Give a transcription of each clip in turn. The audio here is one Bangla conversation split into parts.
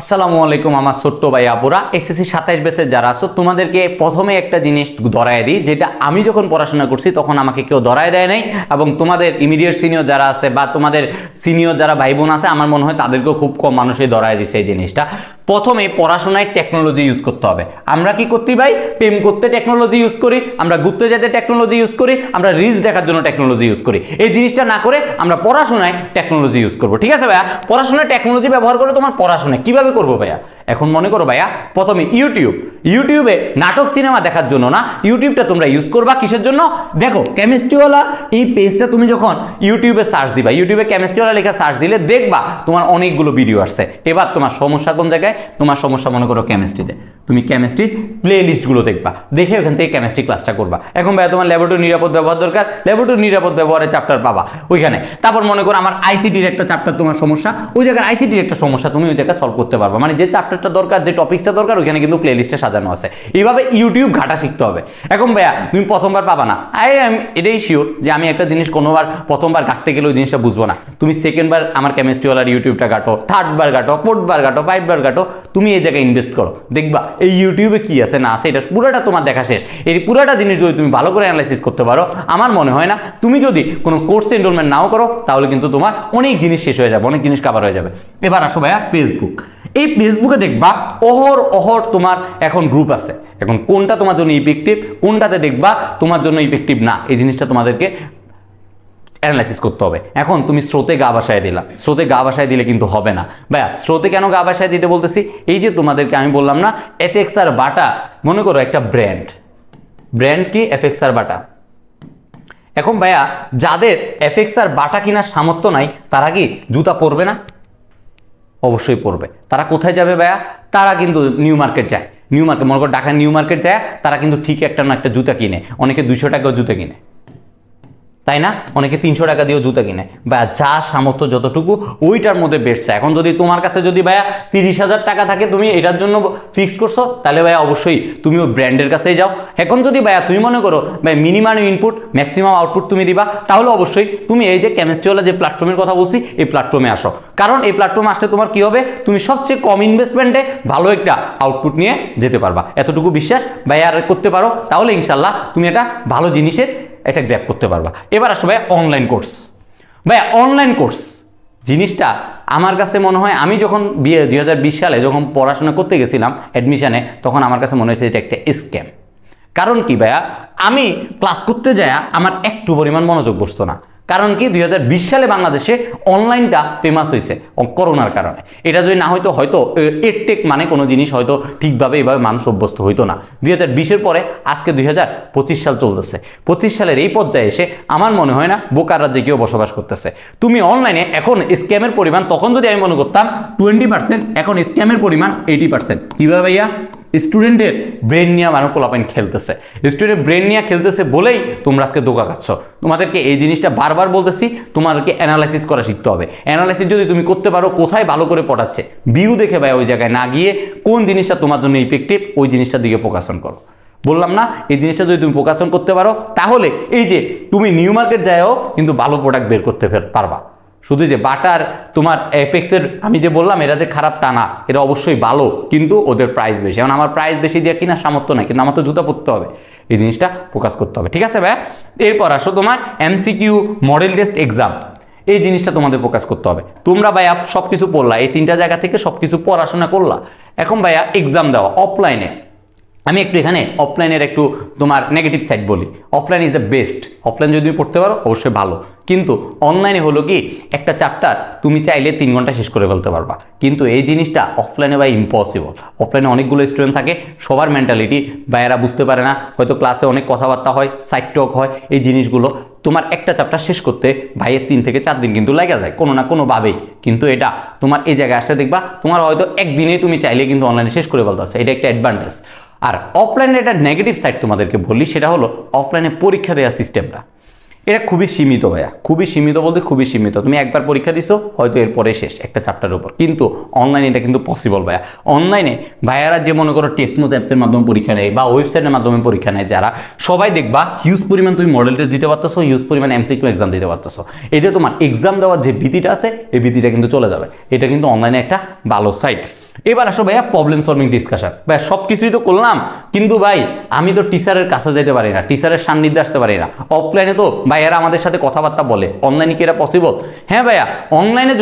আসসালামু আলাইকুম আমার ছোট্ট ভাই আপুরা এসএসসি 27 ব্যাচের যারা আছো তোমাদেরকে প্রথমে একটা জিনিস ধরায় দিই, যেটা আমি যখন পড়াশোনা করছি তখন আমাকে কেউ ধরায় দেয় নাই, এবং তোমাদের ইমিডিয়েট সিনিয়র যারা আছে বা তোমাদের সিনিয়র যারা ভাই বোন আছে আমার মনে হয় তাদেরকেও খুব কম মানুষই ধরায় দিছে এই জিনিসটা। প্রথমে পড়াশোনায় টেকনোলজি ইউজ করতে হবে। আমরা কি করতে ভাই, প্রেম করতে টেকনোলজি ইউজ করি, আমরা ঘুরতে যেতে টেকনোলজি ইউজ করি, আমরা রিলস দেখার জন্য টেকনোলজি ইউজ করি। এই জিনিসটা না করে আমরা পড়াশোনায় টেকনোলজি ইউজ করবো, ঠিক আছে ভাইয়া? পড়াশোনায় টেকনোলজি ব্যবহার করে তোমার পড়াশোনায় কিভাবে করবো ভাইয়া? এখন মনে করো ভাইয়া, প্রথমে ইউটিউবে নাটক সিনেমা দেখার জন্য না, ইউটিউবটা তোমরা ইউজ করবা কিসের জন্য? দেখো, কেমিস্ট্রিওয়ালা এই পেজটা তুমি যখন ইউটিউবে সার্চ দিবা, ইউটিউবে কেমিস্ট্রিওয়ালা লেখা সার্চ দিলে দেখবা তোমার অনেকগুলো ভিডিও আসছে। এবার তোমার সমস্যা কোন জায়গায়? তোমার সমস্যা মনে করো কেমিস্ট্রিতে, তুমি কেমিস্ট্রির প্লে লিস্টগুলো দেখবা, দেখে ওখান থেকে কেমিস্ট্রি ক্লাসটা করবা। এখন ভাইয়া তোমার ল্যাবরেটরি নিরাপদ ব্যবহার দরকার, ল্যাবরেটরি নিরাপদ ব্যবহারের চ্যাপ্টার পাবা ওইখানে। তারপর মনে করো আমার আইসিটির একটা চ্যাপ্টার তোমার সমস্যা, ওই জায়গায় আইসিটির একটা সমস্যা তুমি ওই জায়গায় সলভ করতে পারবা। মানে যে চ্যাপ্টারটা দরকার, যে টপিকসটা দরকার ওইখানে কিন্তু প্লে লিস্টে সাজানো আছে। এইভাবে ইউটিউব ঘাটা শিখতে হবে। এখন ভাইয়া তুমি প্রথমবার পাবা না, এটাই শিওর যে আমি একটা জিনিস কোনোবার প্রথমবার ঘাটতে গেলে ওই জিনিসটা বুঝবো না। তুমি সেকেন্ডবার আমার কেমিস্ট্রিওয়ালার ইউটিউবটা ঘাটো, থার্ডবার ঘাটো, ফোর্থবার ঘাটো, ফাইভবার ঘাটো, তুমি এই জায়গায় ইনভেস্ট করো, দেখবা এই ইউটিউবে কি আছে না আছে এটা পুরোটা তোমার দেখা শেষ। এই পুরোটা জিনিস যদি তুমি ভালো করে অ্যানালাইসিস করতে পারো, আমার মনে হয় না তুমি যদি কোনো কোর্সে এনরোলমেন্ট নাও করো তাহলে কিন্তু তোমার অনেক জিনিস শেষ হয়ে যাবে, অনেক জিনিস কভার হয়ে যাবে। এবার আসো ভাইয়া ফেসবুক। এই ফেসবুকে দেখবা অহর তোমার এখন গ্রুপ আছে। এখন কোনটা তোমার জন্য ইফেক্টিভ, কোনটাতে দেখবা তোমার জন্য ইফেক্টিভ না, এই জিনিসটা তোমাদেরকে অ্যানালাইসিস করতে হবে। এখন তুমি স্রোতে গা ভাসায় দিলা, স্রোতে গা ভাসায় দিলে কিন্তু হবে না ভাইয়া। স্রোতে কেন গা ভাসায় দিতে বলতেছি? এই যে তোমাদেরকে আমি বললাম না, এফএক্স আর বাটা মনে করো একটা ব্র্যান্ড কি এফএক্স আর বাটা। এখন ভাইয়া যাদের এফএক্স আর বাটা কেনার সামর্থ্য নাই তারা কি জুতা পরবে না? অবশ্যই পড়বে। তারা কোথায় যাবে ভাইয়া? তারা কিন্তু নিউ মার্কেট যায়। নিউ মার্কেট মনে করো ঢাকার নিউ মার্কেট যায়, তারা কিন্তু ঠিক একটা না একটা জুতা কিনে। অনেকে 200 টাকাও জুতা কিনে, তাই না? অনেকে 300 টাকা দিয়েও জুতা কিনে। বা যা সামর্থ্য যতটুকু ওইটার মধ্যে বেচছে। এখন যদি তোমার কাছে যদি ভাইয়া 30,000 টাকা থাকে, তুমি এটার জন্য ফিক্স করছো, তাহলে ভাইয়া অবশ্যই তুমি ওই ব্র্যান্ডের কাছেই যাও। এখন যদি ভাইয়া তুমি মনে করো ভাই মিনিমাম ইনপুট ম্যাক্সিমাম আউটপুট তুমি দিবা, তাহলে অবশ্যই তুমি এই যে কেমিস্ট্রিওয়ালা যে প্ল্যাটফর্মের কথা বলছি এই প্ল্যাটফর্মে আসো। কারণ এই প্ল্যাটফর্মে আসলে তোমার কি হবে, তুমি সবচেয়ে কম ইনভেস্টমেন্টে ভালো একটা আউটপুট নিয়ে যেতে পারবা। এতটুকু বিশ্বাস ভাইয়া আর করতে পারো, তাহলে ইনশাল্লাহ তুমি একটা ভালো জিনিসের এটা গ্র্যাব করতে পারবা। এবার আসো ভাই অনলাইন কোর্স। ভাই অনলাইন কোর্স জিনিসটা আমার কাছে মনে হয়, আমি যখন 2020 সালে যখন পড়াশোনা করতে গেছিলাম অ্যাডমিশনে, তখন আমার কাছে মনে হয়েছে এটা একটা স্ক্যাম। কারণ কি ভাইয়া, আমি ক্লাস করতে যাই আমার একটু পরিমাণ মনোযোগ বসতো না। কারণ কি 2020 সালে বাংলাদেশে অনলাইনটা ফেমাস হয়েছে করোনার কারণে। এটা যদি না হয়তো হয়তো এডটেক মানে কোনো জিনিস হয়তো ঠিকভাবে এভাবে মানুষ অভ্যস্ত হইতো না। 2020-এর পরে আজকে 2025 সাল চলতেছে। 25 সালের এই পর্যায়ে এসে আমার মনে হয় না বোকার রাজ্যে কেউ বসবাস করতেছে। তুমি অনলাইনে এখন স্ক্যামের পরিমাণ, তখন যদি আমি মনে করতাম 20%, এখন স্ক্যামের পরিমাণ 80%। কিভাবে ভাইয়া? স্টুডেন্টের ব্রেন নিয়ে মানুষ পোলাপাইন খেলতেছে, স্টুডেন্টের ব্রেন নিয়ে খেলতেছে বলেই তোমরা আজকে ধোঁকা খাচ্ছ। তোমাদেরকে এই জিনিসটা বারবার বলতেছি, তোমাদেরকে অ্যানালাইসিস করা শিখতে হবে। অ্যানালাইসিস যদি তুমি করতে পারো কোথায় ভালো করে পড়াচ্ছে, ভিউ দেখে ভাই ওই জায়গায় না গিয়ে কোন জিনিসটা তোমার জন্য ইফেক্টিভ ওই জিনিসটার দিকে ফোকাসন করো। বললাম না, এই জিনিসটা যদি তুমি ফোকাসন করতে পারো তাহলে এই যে তুমি নিউ মার্কেট যাও কিন্তু ভালো প্রোডাক্ট বের করতে পারবা। শুধু যে বাটার তোমার এফএক্সের আমি যে বললাম এরা যে খারাপ তা না, এরা অবশ্যই ভালো, কিন্তু ওদের প্রাইস বেশি। এখন আমার প্রাইস বেশি দিয়ে কিনা সামর্থ্য নাই, কিন্তু আমার তো জুতা পরতে হবে, এই জিনিসটা ফোকাস করতে হবে, ঠিক আছে ভাই? এরপর আসো তোমার এমসিকিউ মডেল টেস্ট এক্সাম। এই জিনিসটা তোমাদের ফোকাস করতে হবে। তোমরা ভাইয়া সবকিছু পড়লা, এই 3টা জায়গা থেকে সবকিছু পড়াশোনা করলা, এখন ভাইয়া এক্সাম দেওয়া অফলাইনে। আমি একটু এখানে অফলাইনের একটু তোমার নেগেটিভ সাইড বলি। Offline is the best. Offline যদি পড়তে পারো অবশ্যই ভালো, কিন্তু অনলাইনে হলো কি একটা চ্যাপ্টার তুমি চাইলে 3 ঘন্টা শেষ করে ফেলতে পারবা, কিন্তু এই জিনিসটা অফলাইনে ভাই ইম্পসিবল। অফলাইনে অনেকগুলো স্টুডেন্ট থাকে, সবার মেন্টালিটি ভাইয়েরা বুঝতে পারে না, হয়তো ক্লাসে অনেক কথাবার্তা হয়, সাইড টক হয়, এই জিনিসগুলো তোমার একটা চ্যাপ্টার শেষ করতে ভাইয়ের 3 থেকে 4 দিন কিন্তু লেগে যায় কোনো না কোনোভাবেই। কিন্তু এটা তোমার এই জায়গায় আসলে দেখবা তোমার হয়তো একদিনেই তুমি চাইলে কিন্তু অনলাইনে শেষ করে ফেলতে পারছো, এটা একটা অ্যাডভান্টেজ। আর অফলাইনে একটা নেগেটিভ সাইড তোমাদেরকে বলি, সেটা হলো অফলাইনে পরীক্ষা দেওয়ার সিস্টেমটা এটা খুবই সীমিত ভাইয়া, খুবই সীমিত বলতে খুবই সীমিত। তুমি একবার পরীক্ষা দিছো হয়তো এরপরে শেষ একটা চ্যাপ্টারের উপর, কিন্তু অনলাইনে এটা কিন্তু পসিবল ভাইয়া। অনলাইনে ভাইয়ারা যে মনে করো টেস্ট নোটস অ্যাপসের মাধ্যমে পরীক্ষা নেয় বা ওয়েবসাইটের মাধ্যমে পরীক্ষা নেয়, যারা সবাই দেখবা হিউজ পরিমাণ তুমি মডেল টেস্ট দিতে পারতেছো, হিউজ পরিমাণ এমসিকিউ এক্সাম দিতে পারতেছো। এতে তোমার এক্সাম দেওয়ার যে ভীতিটা আছে এই ভীতিটা কিন্তু চলে যাবে। এটা কিন্তু অনলাইনে একটা ভালো সাইট। এবার আসো ভাইয়া প্রবলেম সলভিং ডিসকাশন। ভাই সব কিছুই তো করলাম, কিন্তু ভাই আমি তো টিচারের কাছে যেতে পারি না, টিচারের সান্নিধ্যে আসতে পারি না। অফলাইনে তো ভাইয়ারা আমাদের সাথে কথাবার্তা বলে, অনলাইনে কি এটা পসিবল? হ্যাঁ ভাইয়া, অনলাইনে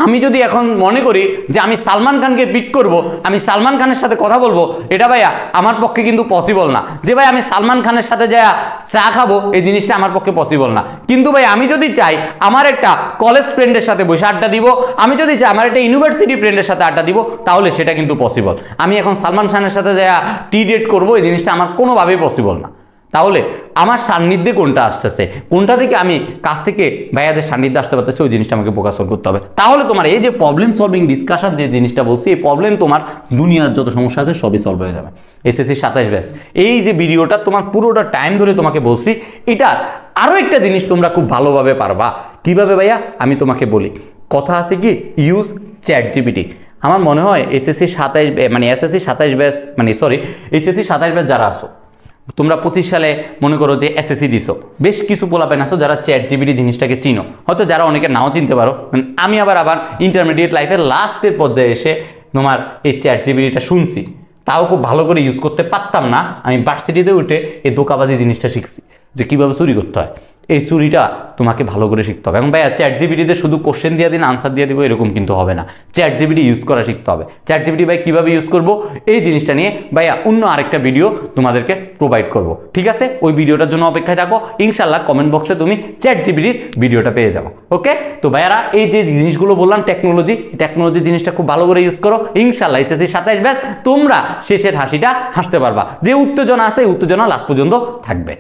আমি যদি এখন মনে করি যে আমি সালমান খানকে পিক করব, আমি সালমান খানের সাথে কথা বলবো, এটা ভাইয়া আমার পক্ষে কিন্তু পসিবল না। যে ভাই আমি সালমান খানের সাথে যা চা খাবো, এই জিনিসটা আমার পক্ষে পসিবল না। কিন্তু ভাই আমি যদি চাই আমার একটা কলেজ ফ্রেন্ডের সাথে বসে আড্ডা দিব, আমি যদি চাই আমার একটা ইউনিভার্সিটি ফ্রেন্ডের সাথে আড্ডা দিব, তাহলে সেটা কিন্তু পসিবল। আমি এখন সালমান খানের সাথে যা টি ডেট করবো, এই জিনিসটা আমার কোনোভাবেই পসিবল না। তাহলে আমার সান্নিধ্যে কোনটা আসতেছে, কোনটা থেকে আমি কাছ থেকে ভাইয়াদের সান্নিধ্যে আসতে পারতেছি, ওই জিনিসটা আমাকে ফোকাস করতে হবে। তাহলে তোমার এই যে প্রবলেম সলভিং ডিসকাশন যে জিনিসটা বলছি, এই প্রবলেম তোমার দুনিয়ার যত সমস্যা আছে সবই সলভ হয়ে যাবে। এসএসসি 27 ব্যাচ এই যে ভিডিওটা তোমার পুরোটা টাইম ধরে তোমাকে বলছি, এটা আরো একটা জিনিস তোমরা খুব ভালোভাবে পারবা। কিভাবে ভাইয়া আমি তোমাকে বলি, কথা আছে কি, ইউজ চ্যাট জিপিটি। আমার মনে হয় এসএসসি 27 ব্যাচ এইচএসসি 27 ব্যাচ যারা আসো, তোমরা 25 সালে মনে করো যে এসএসসি দিছো, বেশ কিছু পোলাপেন আছো যারা চ্যাট জিপিটি জিনিসটাকে চিনো, হয়তো যারা অনেকে নাও চিনতে পারো। আমি আবার ইন্টারমিডিয়েট লাইফের লাস্টের পর্যায়ে এসে তোমার এই চ্যাট জিপিটিটা শুনছি, তাও খুব ভালো করে ইউজ করতে পারতাম না। আমি ভার্সিটিতে উঠে এই ধোঁকাবাজি জিনিসটা শিখছি, যে কিভাবে চুরি করতে হয়। এই চুরিটা তোমাকে ভালো করে শিখতে হবে। এবং ভাইয়া চ্যাট জিপিটিতে শুধু কোশ্চেন দিয়ে দিন আনসার দিয়ে দিব এরকম কিন্তু হবে না, চ্যাট জিপিটি ইউজ করা শিখতে হবে। চ্যাট জিপিটি ভাই কীভাবে ইউজ করবো, এই জিনিসটা নিয়ে ভাইয়া অন্য আরেকটা ভিডিও তোমাদেরকে প্রোভাইড করব, ঠিক আছে? ওই ভিডিওটার জন্য অপেক্ষায় থাকো, ইনশাল্লাহ কমেন্ট বক্সে তুমি চ্যাট জিপিটির ভিডিওটা পেয়ে যাবো। ওকে, তো ভাইয়ারা এই যে জিনিসগুলো বললাম টেকনোলজি জিনিসটা খুব ভালো করে ইউজ করো, ইনশাল্লাহ এসএসসি 27 ব্যাচ তোমরা শেষের হাসিটা হাসতে পারবা। যে উত্তেজনা আছে, উত্তেজনা লাস্ট পর্যন্ত থাকবে।